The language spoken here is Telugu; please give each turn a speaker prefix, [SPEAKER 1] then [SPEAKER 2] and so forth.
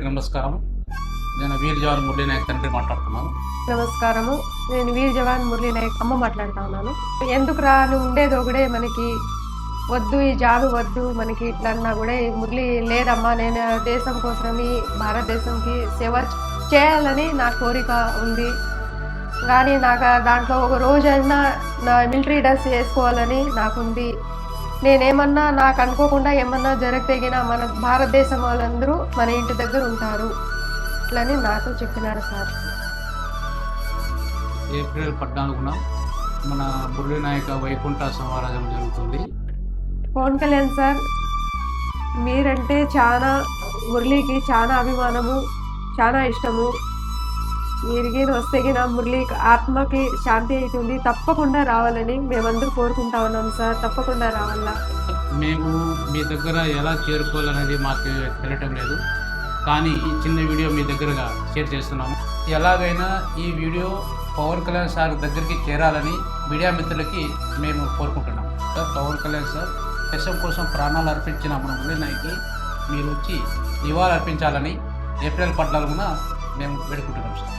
[SPEAKER 1] నమస్కారం. నేను వీర్ జవాన్ మురళీ నాయక్ తండ్రి మాట్లాడుతున్నాను.
[SPEAKER 2] నమస్కారము. నేను వీర్ జవాన్ మురళీ నాయక్ అమ్మ మాట్లాడుతా ఉన్నాను. ఎందుకు రా నువ్వు ఉండేది ఒకడే, మనకి వద్దు, ఈ జాబ్ వద్దు మనకి ఇట్లా అన్నా కూడా ఈ మురళి లేదమ్మా, నేను దేశం కోసం ఈ భారతదేశంకి సేవ చేయాలని నా కోరిక ఉంది. కానీ నాకు దాంట్లో ఒక రోజైనా నా మిలిటరీ డ్రెస్ వేసుకోవాలని నాకుంది. నేనేమన్నా నాకు అనుకోకుండా ఏమన్నా జరగతగిన మన భారతదేశం వాళ్ళందరూ మన ఇంటి దగ్గర ఉంటారు ఇట్లని నాతో చెప్పినారు సార్.
[SPEAKER 1] ఏప్రిల్ 14న మన మురళీ నాయక వైకుంఠ సమారాధన జరుగుతుంది.
[SPEAKER 2] పవన్ కళ్యాణ్ సార్ మీరంటే చాలా, మురళీకి చాలా అభిమానము, చాలా ఇష్టము. మీరికి వస్తే నా మురళి ఆత్మకి శాంతి అవుతుంది. తప్పకుండా రావాలని మేమందరూ కోరుకుంటా ఉన్నాం సార్. తప్పకుండా రావాలా.
[SPEAKER 1] మేము మీ దగ్గర ఎలా చేరుకోవాలనేది మాకు తెలియటం లేదు, కానీ ఈ చిన్న వీడియో మీ దగ్గరగా షేర్ చేస్తున్నాము. ఎలాగైనా ఈ వీడియో పవన్ కళ్యాణ్ సార్ దగ్గరికి చేరాలని మీడియా మిత్రులకి మేము కోరుకుంటున్నాం. సార్, పవన్ కళ్యాణ్ సార్ దేశం కోసం ప్రాణాలు అర్పించిన మన మురళీ నాయక్కి మీరు వచ్చి నివాళులు అర్పించాలని ఏప్రిల్ 14న మేము వేడుకుంటున్నాం సార్.